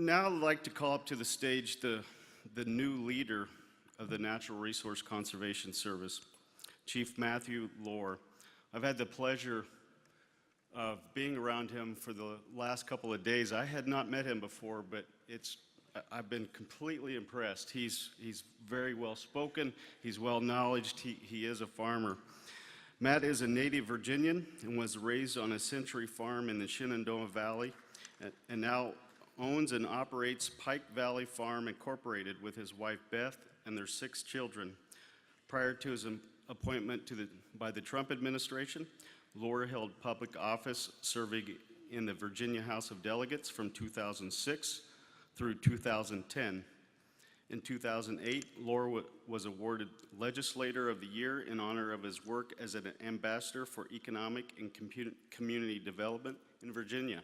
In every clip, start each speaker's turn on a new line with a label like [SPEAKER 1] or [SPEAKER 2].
[SPEAKER 1] Now I'd like to call up to the stage the new leader of the Natural Resource Conservation Service, Chief Matthew Lohr. I've had the pleasure of being around him for the last couple of days. I had not met him before, but I've been completely impressed. He's very well spoken, he's well knowledged, he is a farmer. Matt is a native Virginian and was raised on a century farm in the Shenandoah Valley and now owns and operates Pike Valley Farm Incorporated with his wife Beth and their 6 children. Prior to his appointment by the Trump administration, Lohr held public office serving in the Virginia House of Delegates from 2006 through 2010. In 2008, Lohr was awarded Legislator of the Year in honor of his work as an ambassador for economic and community development in Virginia.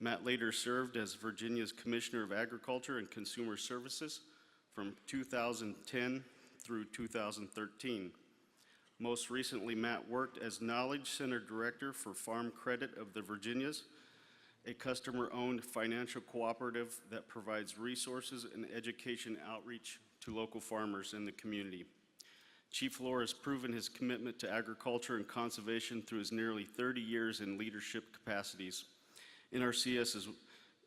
[SPEAKER 1] Matt later served as Virginia's Commissioner of Agriculture and Consumer Services from 2010 through 2013. Most recently, Matt worked as Knowledge Center Director for Farm Credit of the Virginias, a customer-owned financial cooperative that provides resources and education outreach to local farmers in the community. Chief Lohr has proven his commitment to agriculture and conservation through his nearly 30 years in leadership capacities. NRCS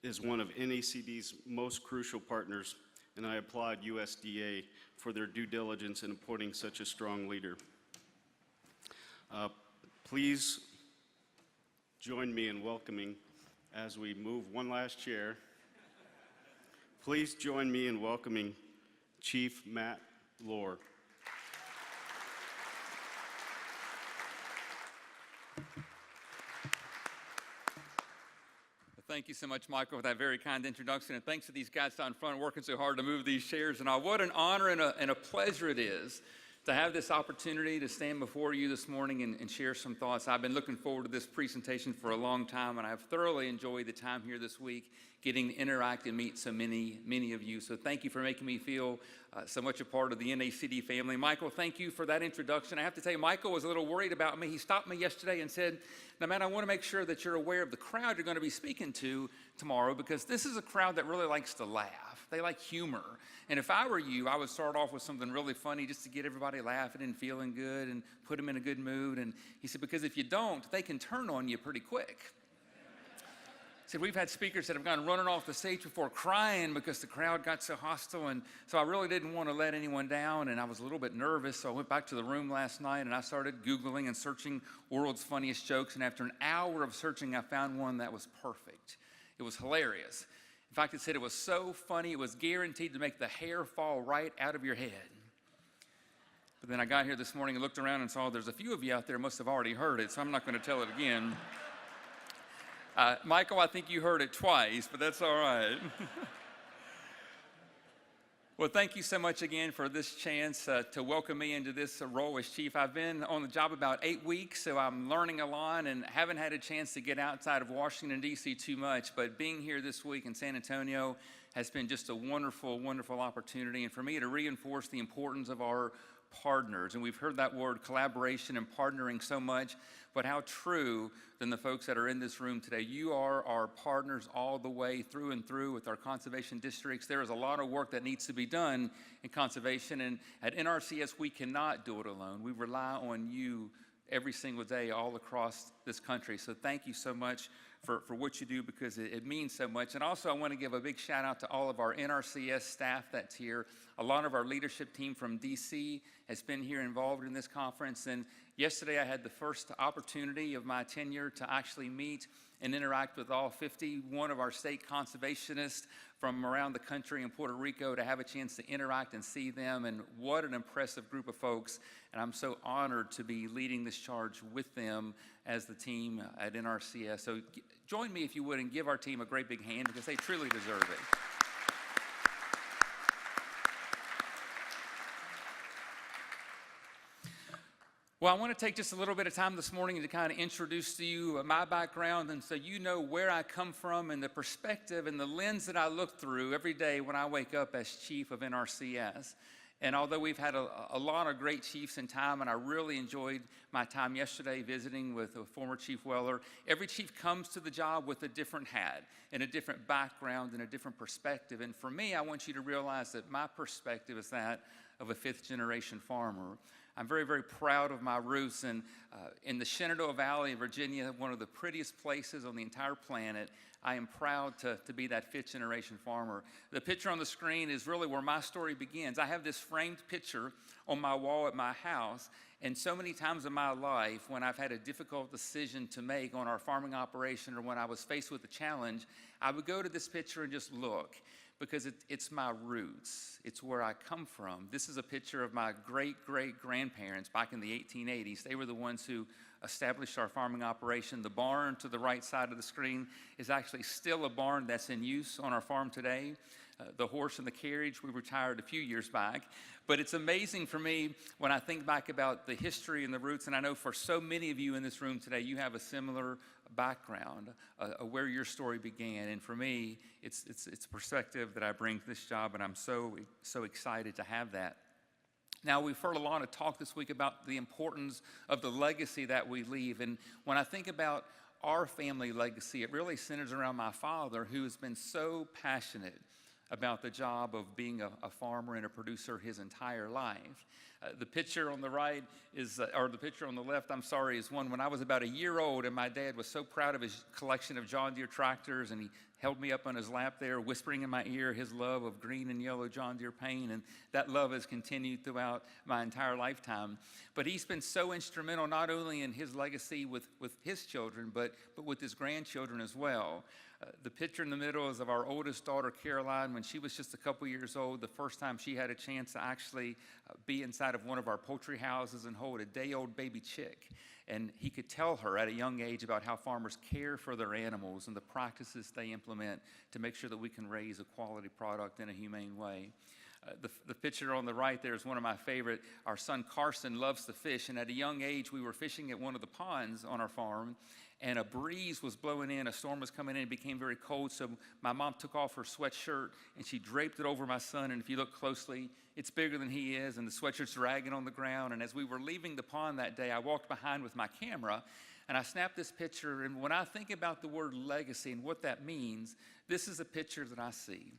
[SPEAKER 1] is one of NACD's most crucial partners, and I applaud USDA for their due diligence in appointing such a strong leader. Please join me in welcoming, as we move one last chair, please join me in welcoming Chief Matt Lohr.
[SPEAKER 2] Thank you so much, Michael, for that very kind introduction, and thanks to these guys down front working so hard to move these chairs. And what an honor and a pleasure it is to have this opportunity to stand before you this morning and share some thoughts. I've been looking forward to this presentation for a long time, and I've thoroughly enjoyed the time here this week, getting to interact and meet so many of you. So thank you for making me feel so much a part of the NACD family. Michael, thank you for that introduction. I have to tell you, Michael was a little worried about me. He stopped me yesterday and said, "Now, man, I want to make sure that you're aware of the crowd you're going to be speaking to tomorrow, because this is a crowd that really likes to laugh. They like humor. And if I were you, I would start off with something really funny just to get everybody laughing and feeling good and put them in a good mood." And he said, because if you don't, they can turn on you pretty quick. He said, we've had speakers that have gone running off the stage before crying because the crowd got so hostile. And so I really didn't want to let anyone down, and I was a little bit nervous. So I went back to the room last night and I started Googling and searching world's funniest jokes. And after an hour of searching, I found one that was perfect. It was hilarious. In fact, it said it was so funny, it was guaranteed to make the hair fall right out of your head. But then I got here this morning and looked around and saw there's a few of you out there must have already heard it, so I'm not going to tell it again. Michael, I think you heard it twice, but that's all right. Well, thank you so much again for this chance to welcome me into this role as chief. I've been on the job about 8 weeks, so I'm learning a lot and haven't had a chance to get outside of Washington, D.C. too much. But being here this week in San Antonio has been just a wonderful, wonderful opportunity. And for me to reinforce the importance of our partners. And we've heard that word collaboration and partnering so much, but how true than the folks that are in this room today. You are our partners all the way through and through with our conservation districts. There is a lot of work that needs to be done in conservation, and at NRCS we cannot do it alone. We rely on you every single day all across this country. So thank you so much for what you do, because it means so much. And also I want to give a big shout out to all of our NRCS staff that's here. A lot of our leadership team from DC has been here involved in this conference. And yesterday I had the first opportunity of my tenure to actually meet and interact with all 51 of our state conservationists from around the country in Puerto Rico, to have a chance to interact and see them. And what an impressive group of folks. And I'm so honored to be leading this charge with them as the team at NRCS. So join me if you would and give our team a great big hand, because they truly deserve it. Well, I want to take just a little bit of time this morning to kind of introduce to you my background, and so you know where I come from and the perspective and the lens that I look through every day when I wake up as chief of NRCS. And although we've had a lot of great chiefs in time, and I really enjoyed my time yesterday visiting with a former Chief Weller, every chief comes to the job with a different hat and a different background and a different perspective. And for me, I want you to realize that my perspective is that of a fifth-generation farmer. I'm very, very proud of my roots, and in the Shenandoah Valley, Virginia, one of the prettiest places on the entire planet. I am proud to be that fifth-generation farmer. The picture on the screen is really where my story begins. I have this framed picture on my wall at my house, and so many times in my life when I've had a difficult decision to make on our farming operation, or when I was faced with a challenge, I would go to this picture and just look, because it's my roots. It's where I come from. This is a picture of my great-great-grandparents back in the 1880s. They were the ones who established our farming operation. The barn to the right side of the screen is actually still a barn that's in use on our farm today. The horse and the carriage, we retired a few years back. But it's amazing for me when I think back about the history and the roots, and I know for so many of you in this room today, you have a similar background, where your story began. And for me, it's perspective that I bring to this job, and I'm so excited to have that. Now, we've heard a lot of talk this week about the importance of the legacy that we leave. And when I think about our family legacy, it really centers around my father, who has been so passionate about the job of being a farmer and a producer his entire life. The picture on the right is, or the picture on the left, I'm sorry, is one when I was about a year old, and my dad was so proud of his collection of John Deere tractors, and he held me up on his lap there, whispering in my ear his love of green and yellow John Deere paint, and that love has continued throughout my entire lifetime. But he's been so instrumental not only in his legacy with his children, but with his grandchildren as well. The picture in the middle is of our oldest daughter, Caroline, when she was just a couple years old, the first time she had a chance to actually be inside of one of our poultry houses and hold a day-old baby chick. And he could tell her at a young age about how farmers care for their animals and the practices they implement to make sure that we can raise a quality product in a humane way. The picture on the right there is one of my favorite. Our son Carson loves to fish, and at a young age we were fishing at one of the ponds on our farm, and a breeze was blowing in, a storm was coming in, it became very cold, so my mom took off her sweatshirt and she draped it over my son, and if you look closely, it's bigger than he is, and the sweatshirt's dragging on the ground. And as we were leaving the pond that day, I walked behind with my camera, and I snapped this picture, and when I think about the word legacy and what that means, this is a picture that I see.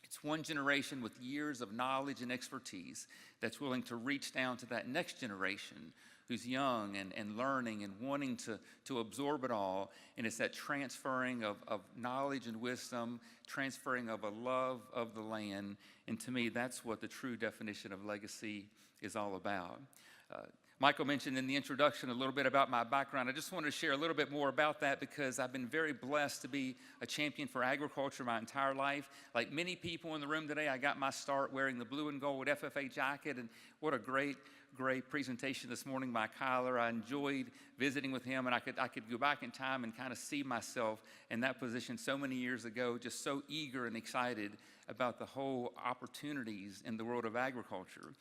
[SPEAKER 2] It's one generation with years of knowledge and expertise that's willing to reach down to that next generation who's young and learning and wanting to absorb it all. And it's that transferring of knowledge and wisdom, transferring of a love of the land. And to me, that's what the true definition of legacy is all about. Michael mentioned in the introduction a little bit about my background. I just wanted to share a little bit more about that because I've been very blessed to be a champion for agriculture my entire life. Like many people in the room today, I got my start wearing the blue and gold FFA jacket, and what a great presentation this morning by Kyler. I enjoyed visiting with him, and I could go back in time and kind of see myself in that position so many years ago, just so eager and excited about the whole opportunities in the world of agriculture.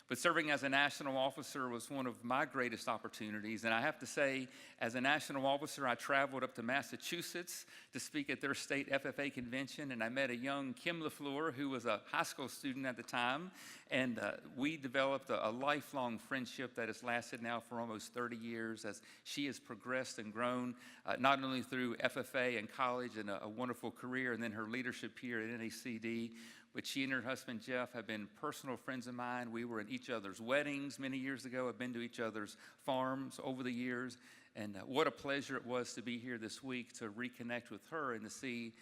[SPEAKER 2] But serving as a national officer was one of my greatest opportunities. And I have to say, as a national officer, I traveled up to Massachusetts to speak at their state FFA convention. And I met a young Kim LaFleur, who was a high school student at the time. And we developed a lifelong friendship that has lasted now for almost 30 years as she has progressed and grown, not only through FFA and college and a wonderful career, and then her leadership here at NACD, but she and her husband, Jeff, have been personal friends of mine. We were at each other's weddings many years ago. I've been to each other's farms over the years. And what a pleasure it was to be here this week to reconnect with her and to see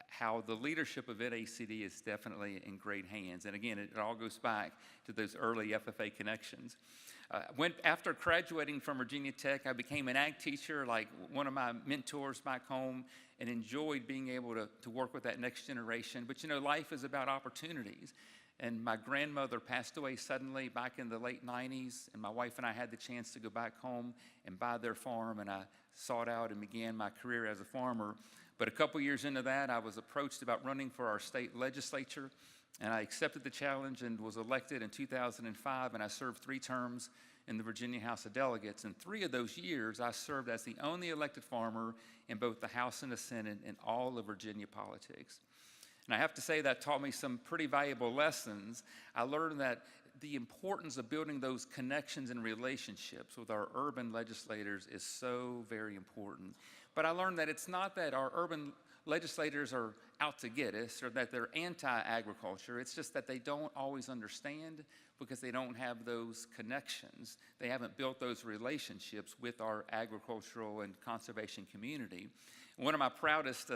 [SPEAKER 2] how the leadership of NACD is definitely in great hands. And again, it all goes back to those early FFA connections. After graduating from Virginia Tech, I became an ag teacher, like one of my mentors back home, and enjoyed being able to work with that next generation. But you know, life is about opportunities. And my grandmother passed away suddenly back in the late 90s, and my wife and I had the chance to go back home and buy their farm, and I sought out and began my career as a farmer. But a couple years into that, I was approached about running for our state legislature, and I accepted the challenge and was elected in 2005, and I served 3 terms in the Virginia House of Delegates. And 3 of those years, I served as the only elected farmer in both the House and the Senate in all of Virginia politics. And I have to say that taught me some pretty valuable lessons. I learned that the importance of building those connections and relationships with our urban legislators is so very important. But I learned that it's not that our urban legislators are out to get us or that they're anti-agriculture. It's just that they don't always understand because they don't have those connections. They haven't built those relationships with our agricultural and conservation community. One of my proudest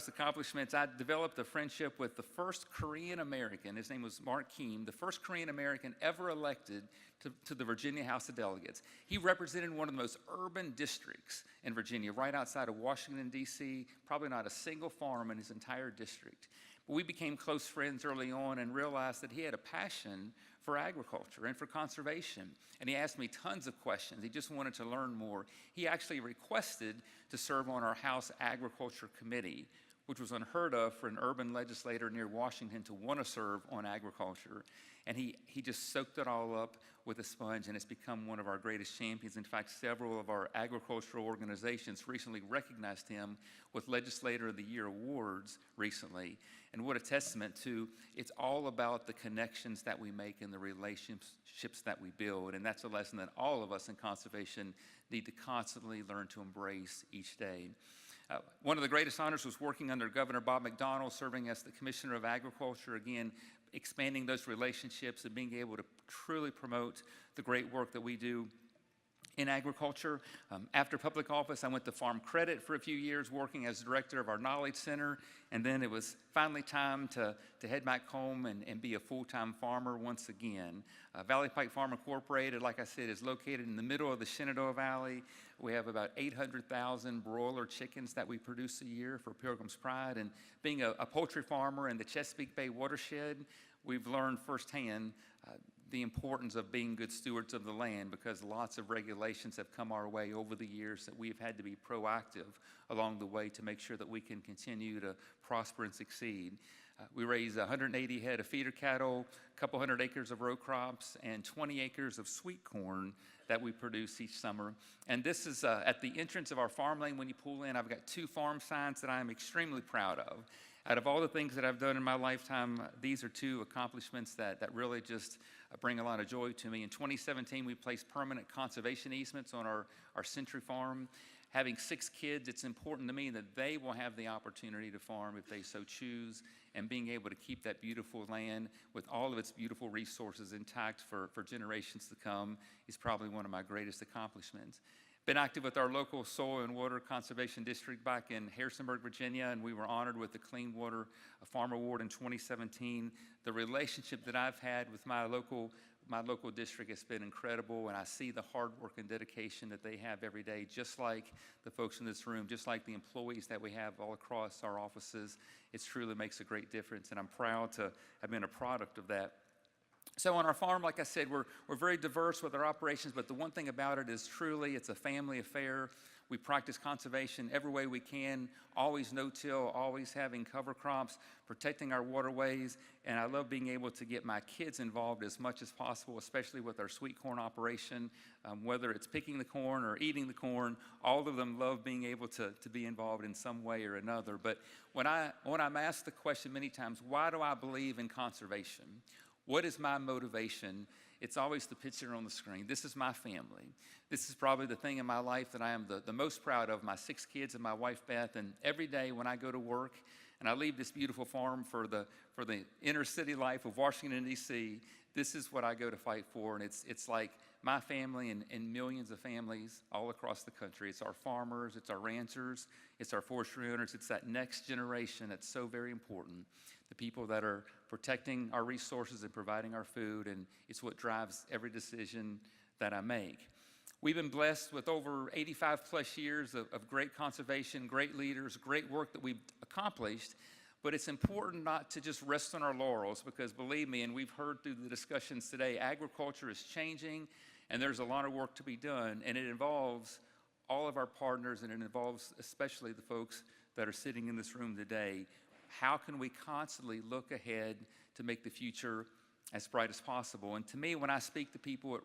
[SPEAKER 2] accomplishments, I developed a friendship with the first Korean American. His name was Mark Keem, the first Korean American ever elected to the Virginia House of Delegates. He represented one of the most urban districts in Virginia, right outside of Washington, D.C., probably not a single farm in his entire district. But we became close friends early on and realized that he had a passion for agriculture and for conservation. And he asked me tons of questions. He just wanted to learn more. He actually requested to serve on our House Agriculture Committee, which was unheard of for an urban legislator near Washington to want to serve on agriculture. And he just soaked it all up with a sponge, and it's become one of our greatest champions. In fact, several of our agricultural organizations recently recognized him with Legislator of the Year awards recently. And what a testament to, it's all about the connections that we make and the relationships that we build. And that's a lesson that all of us in conservation need to constantly learn to embrace each day. One of the greatest honors was working under Governor Bob McDonnell, serving as the Commissioner of Agriculture, again, expanding those relationships and being able to truly promote the great work that we do in agriculture. After public office, I went to Farm Credit for a few years, working as director of our Knowledge Center, and then it was finally time to head back home and be a full-time farmer once again. Valley Pike Farm Incorporated, like I said, is located in the middle of the Shenandoah Valley. We have about 800,000 broiler chickens that we produce a year for Pilgrim's Pride, and being a poultry farmer in the Chesapeake Bay watershed, we've learned firsthand the importance of being good stewards of the land, because lots of regulations have come our way over the years that we've had to be proactive along the way to make sure that we can continue to prosper and succeed. We raise 180 head of feeder cattle, a couple hundred acres of row crops, and 20 acres of sweet corn that we produce each summer. And this is at the entrance of our farm lane. When you pull in, I've got 2 farm signs that I'm extremely proud of. Out of all the things that I've done in my lifetime, these are 2 accomplishments that really just bring a lot of joy to me. In 2017, we placed permanent conservation easements on our Century Farm. Having 6 kids, it's important to me that they will have the opportunity to farm if they so choose, and being able to keep that beautiful land with all of its beautiful resources intact for generations to come is probably one of my greatest accomplishments. Been active with our local soil and water conservation district back in Harrisonburg, Virginia, and we were honored with the Clean Water Farm Award in 2017. The relationship that I've had with my local district has been incredible, and I see the hard work and dedication that they have every day, just like the folks in this room, just like the employees that we have all across our offices. It truly makes a great difference, and I'm proud to have been a product of that. So on our farm, like I said, we're very diverse with our operations, but the one thing about it is truly it's a family affair. We practice conservation every way we can, always no-till, always having cover crops, protecting our waterways, and I love being able to get my kids involved as much as possible, especially with our sweet corn operation. Whether it's picking the corn or eating the corn, all of them love being able to be involved in some way or another. But when I'm asked the question many times, why do I believe in conservation? What is my motivation? It's always the picture on the screen. This is my family. This is probably the thing in my life that I am the most proud of, my 6 kids and my wife, Beth. And every day when I go to work and I leave this beautiful farm for the inner city life of Washington, D.C., this is what I go to fight for. And it's like my family and millions of families all across the country. It's our farmers, it's our ranchers, it's our forestry owners, it's that next generation that's so very important. The people that are protecting our resources and providing our food, and it's what drives every decision that I make. We've been blessed with over 85 plus years of great conservation, great leaders, great work that we've accomplished, but it's important not to just rest on our laurels, because believe me, and we've heard through the discussions today, agriculture is changing and there's a lot of work to be done, and it involves all of our partners, and it involves especially the folks that are sitting in this room today. How can we constantly look ahead to make the future as bright as possible? And to me, when I speak to people,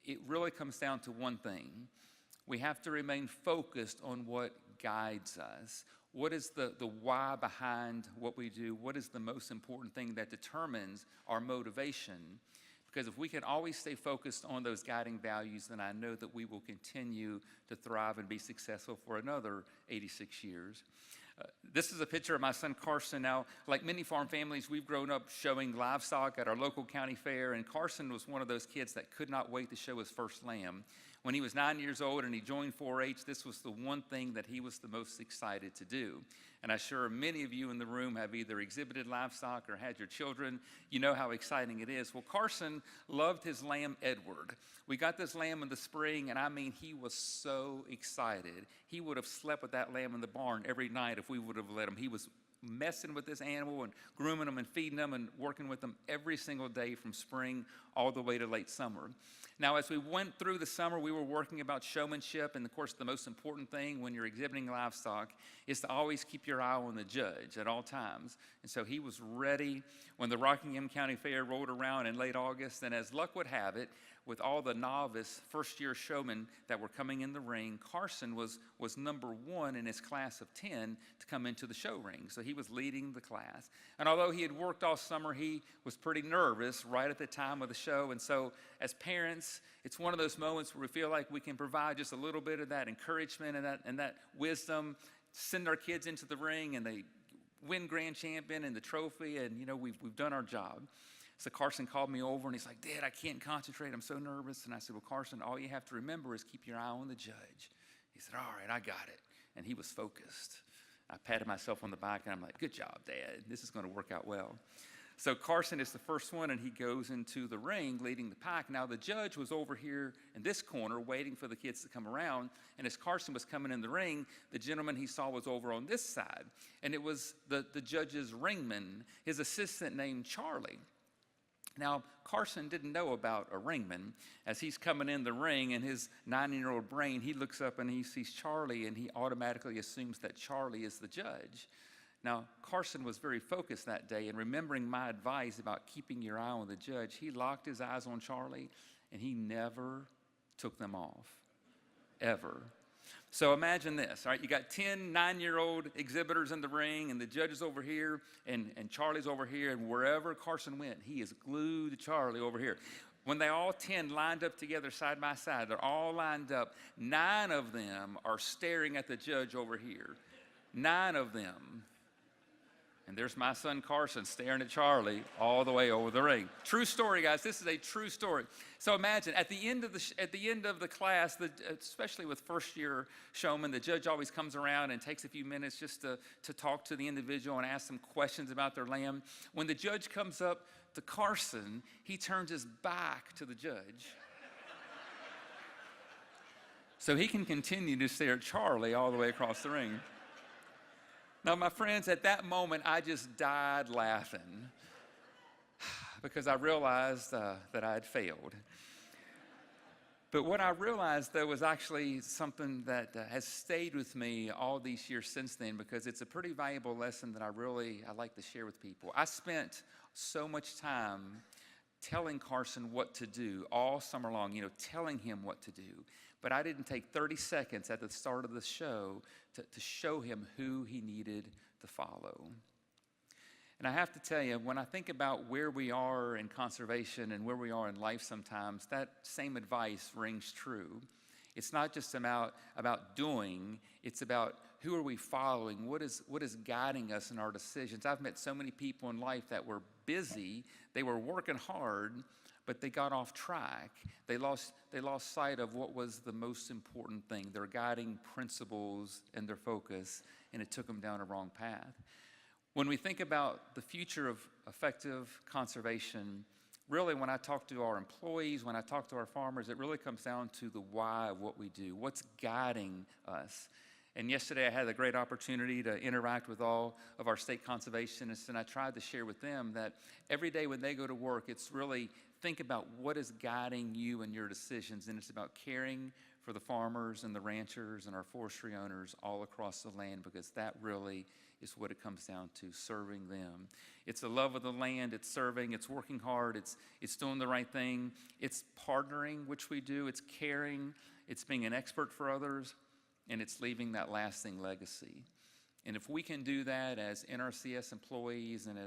[SPEAKER 2] it really comes down to one thing. We have to remain focused on what guides us. What is the why behind what we do? What is the most important thing that determines our motivation? Because if we can always stay focused on those guiding values, then I know that we will continue to thrive and be successful for another 86 years. This is a picture of my son Carson. Now, like many farm families, we've grown up showing livestock at our local county fair, and Carson was one of those kids that could not wait to show his first lamb. When he was 9 years old and he joined 4-H, this was the one thing that he was the most excited to do. And I'm sure many of you in the room have either exhibited livestock or had your children. You know how exciting it is. Well, Carson loved his lamb, Edward. We got this lamb in the spring, and I mean, he was so excited. He would have slept with that lamb in the barn every night if we would have let him. He was messing with this animal and grooming them and feeding them and working with them every single day from spring all the way to late summer. Now, as we went through the summer, we were working about showmanship, and of course, the most important thing when you're exhibiting livestock is to always keep your eye on the judge at all times. And so he was ready when the Rockingham County Fair rolled around in late August, and as luck would have it, with all the novice first-year showmen that were coming in the ring, Carson was number 1 in his class of 10 to come into the show ring. So he was leading the class. And although he had worked all summer, he was pretty nervous right at the time of the show. And so as parents, it's one of those moments where we feel like we can provide just a little bit of that encouragement and that wisdom, send our kids into the ring, and they win grand champion and the trophy, and you know, we've done our job. So Carson called me over and he's like, "Dad, I can't concentrate. I'm so nervous." And I said, "Well, Carson, all you have to remember is keep your eye on the judge." He said, "All right, I got it." And he was focused. I patted myself on the back and I'm like, "Good job, Dad. This is going to work out well." So Carson is the first one, and he goes into the ring leading the pack. Now, the judge was over here in this corner waiting for the kids to come around. And as Carson was coming in the ring, the gentleman he saw was over on this side. And it was the judge's ringman, his assistant named Charlie. Now, Carson didn't know about a ringman. As he's coming in the ring, in his 9-year-old brain, he looks up and he sees Charlie, and he automatically assumes that Charlie is the judge. Now, Carson was very focused that day, and remembering my advice about keeping your eye on the judge, he locked his eyes on Charlie, and he never took them off, ever. So imagine this, all right? You got 10 9-year-old exhibitors in the ring, and the judge is over here, and Charlie's over here, and wherever Carson went, he is glued to Charlie over here. When they all 10 lined up together side by side, they're all lined up, 9 of them are staring at the judge over here. 9 of them. And there's my son Carson staring at Charlie all the way over the ring. True story, guys. This is a true story. So imagine at the end of the class, especially with first-year showmen, the judge always comes around and takes a few minutes just to talk to the individual and ask them questions about their lamb. When the judge comes up to Carson, he turns his back to the judge, so he can continue to stare at Charlie all the way across the ring. Now, my friends, at that moment, I just died laughing because I realized that I had failed. But what I realized, though, was actually something that has stayed with me all these years since then, because it's a pretty valuable lesson that I like to share with people. I spent so much time telling Carson what to do all summer long, telling him what to do. But I didn't take 30 seconds at the start of the show to show him who he needed to follow. And I have to tell you, when I think about where we are in conservation and where we are in life sometimes, that same advice rings true. It's not just about doing, it's about who are we following, what is guiding us in our decisions. I've met so many people in life that were busy, they were working hard, but they got off track. They lost sight of what was the most important thing, their guiding principles and their focus, and it took them down a wrong path. When we think about the future of effective conservation, really when I talk to our employees, when I talk to our farmers, it really comes down to the why of what we do, what's guiding us. And yesterday I had a great opportunity to interact with all of our state conservationists, and I tried to share with them that every day when they go to work, it's really think about what is guiding you and your decisions, and it's about caring for the farmers and the ranchers and our forestry owners all across the land, because that really is what it comes down to, serving them. It's the love of the land, it's serving, it's working hard, it's doing the right thing, it's partnering, which we do, it's caring, it's being an expert for others, and it's leaving that lasting legacy. And if we can do that as NRCS employees and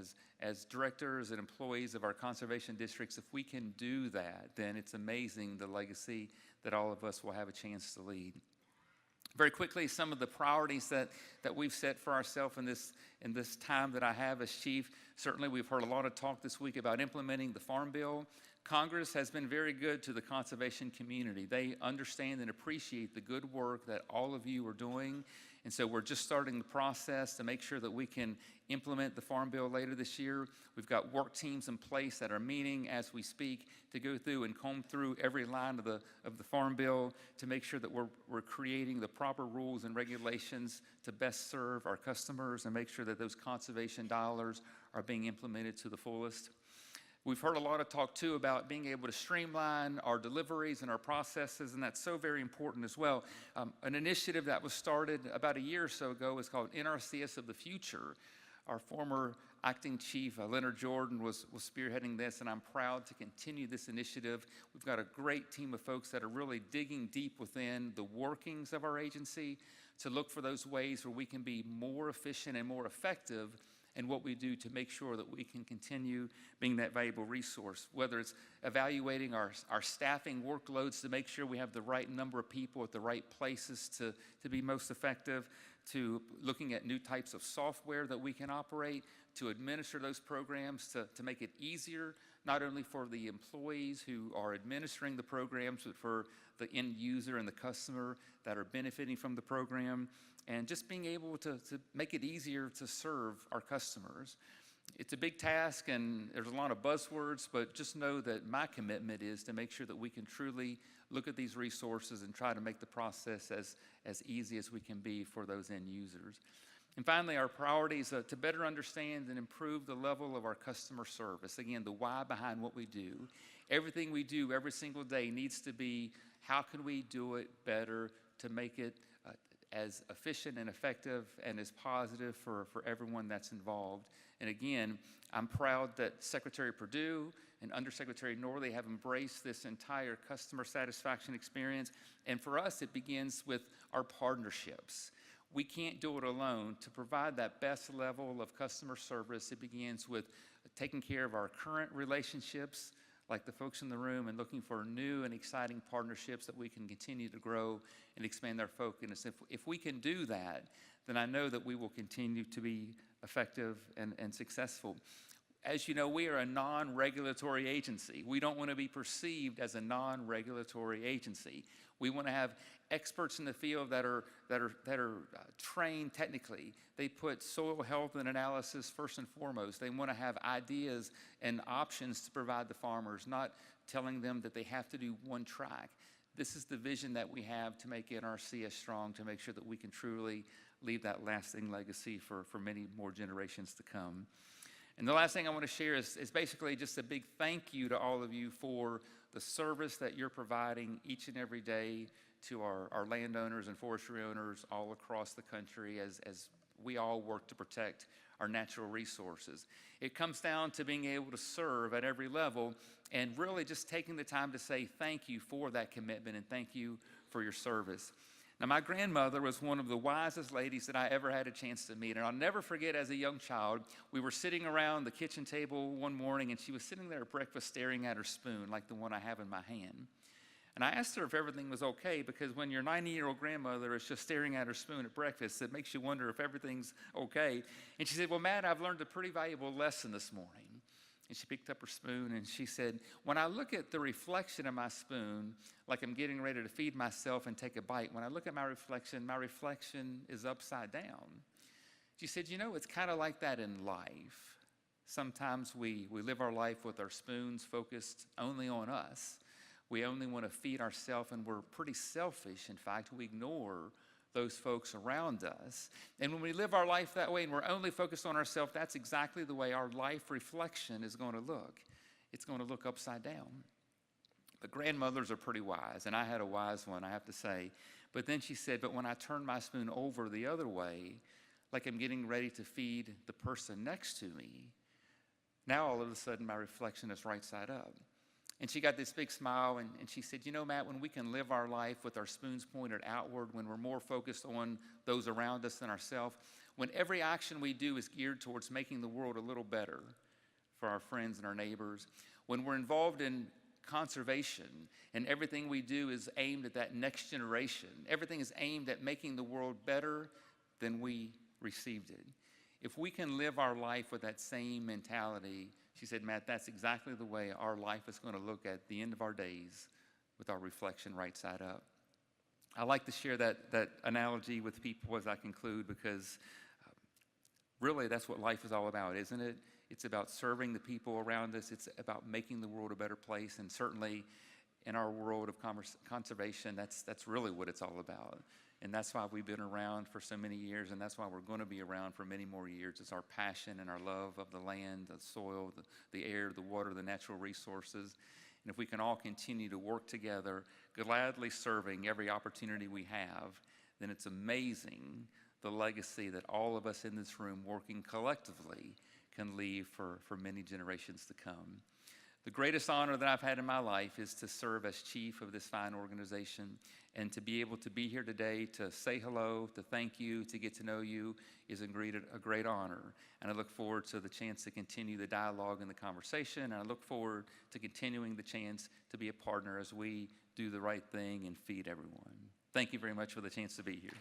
[SPEAKER 2] as directors and employees of our conservation districts, if we can do that, then it's amazing the legacy that all of us will have a chance to lead. Very quickly, some of the priorities that we've set for ourselves in this time that I have as chief. Certainly, we've heard a lot of talk this week about implementing the Farm Bill. Congress has been very good to the conservation community. They understand and appreciate the good work that all of you are doing. And so we're just starting the process to make sure that we can implement the Farm Bill later this year. We've got work teams in place that are meeting as we speak to go through and comb through every line of the Farm Bill to make sure that we're creating the proper rules and regulations to best serve our customers and make sure that those conservation dollars are being implemented to the fullest. We've heard a lot of talk, too, about being able to streamline our deliveries and our processes, and that's so very important as well. An initiative that was started about a year or so ago is called NRCS of the Future. Our former acting chief, Leonard Jordan, was spearheading this, and I'm proud to continue this initiative. We've got a great team of folks that are really digging deep within the workings of our agency to look for those ways where we can be more efficient and more effective and what we do to make sure that we can continue being that valuable resource, whether it's evaluating our staffing workloads to make sure we have the right number of people at the right places to be most effective, to looking at new types of software that we can operate, to administer those programs, to make it easier, not only for the employees who are administering the programs, but for the end user and the customer that are benefiting from the program, and just being able to make it easier to serve our customers. It's a big task, and there's a lot of buzzwords, but just know that my commitment is to make sure that we can truly look at these resources and try to make the process as easy as we can be for those end users. And finally, our priorities to better understand and improve the level of our customer service. Again, the why behind what we do. Everything we do every single day needs to be, how can we do it better to make it as efficient and effective and as positive for everyone that's involved. And again, I'm proud that Secretary Perdue and Undersecretary Norley have embraced this entire customer satisfaction experience. And for us, it begins with our partnerships. We can't do it alone. To provide that best level of customer service, it begins with taking care of our current relationships, like the folks in the room, and looking for new and exciting partnerships that we can continue to grow and expand our focus. If we can do that, then I know that we will continue to be effective and successful. As you know, we are a non-regulatory agency. We don't want to be perceived as a non-regulatory agency. We want to have experts in the field that are trained technically. They put soil health and analysis first and foremost. They want to have ideas and options to provide the farmers, not telling them that they have to do one track. This is the vision that we have to make NRCS strong, to make sure that we can truly leave that lasting legacy for many more generations to come. And the last thing I want to share is basically just a big thank you to all of you for the service that you're providing each and every day to our landowners and forestry owners all across the country as we all work to protect our natural resources. It comes down to being able to serve at every level and really just taking the time to say thank you for that commitment and thank you for your service. Now, my grandmother was one of the wisest ladies that I ever had a chance to meet. And I'll never forget, as a young child, we were sitting around the kitchen table one morning, and she was sitting there at breakfast staring at her spoon, like the one I have in my hand. And I asked her if everything was okay, because when your 90-year-old grandmother is just staring at her spoon at breakfast, it makes you wonder if everything's okay. And she said, "Well, Matt, I've learned a pretty valuable lesson this morning." And she picked up her spoon and she said, "When I look at the reflection of my spoon, like I'm getting ready to feed myself and take a bite, when I look at my reflection is upside down." She said, "You know, it's kind of like that in life. Sometimes we live our life with our spoons focused only on us. We only want to feed ourselves, and we're pretty selfish. In fact, we ignore those folks around us. And when we live our life that way and we're only focused on ourselves, that's exactly the way our life reflection is going to look. It's going to look upside down." But grandmothers are pretty wise, and I had a wise one, I have to say. But then she said, "But when I turn my spoon over the other way, like I'm getting ready to feed the person next to me, now all of a sudden my reflection is right side up." And she got this big smile, and she said, you know, Matt, when we can live our life with our spoons pointed outward, when we're more focused on those around us than ourselves, when every action we do is geared towards making the world a little better for our friends and our neighbors, when we're involved in conservation and everything we do is aimed at that next generation, everything is aimed at making the world better than we received it. If we can live our life with that same mentality, she said, Matt, that's exactly the way our life is going to look at the end of our days, with our reflection right side up. I like to share that analogy with people as I conclude, because really that's what life is all about, isn't it? It's about serving the people around us. It's about making the world a better place. And certainly in our world of conservation, that's really what it's all about. And that's why we've been around for so many years, and that's why we're going to be around for many more years. It's our passion and our love of the land, the soil, the air, the water, the natural resources. And if we can all continue to work together, gladly serving every opportunity we have, then it's amazing the legacy that all of us in this room working collectively can leave for many generations to come. The greatest honor that I've had in my life is to serve as chief of this fine organization, and to be able to be here today to say hello, to thank you, to get to know you is a great honor. And I look forward to the chance to continue the dialogue and the conversation, and I look forward to continuing the chance to be a partner as we do the right thing and feed everyone. Thank you very much for the chance to be here.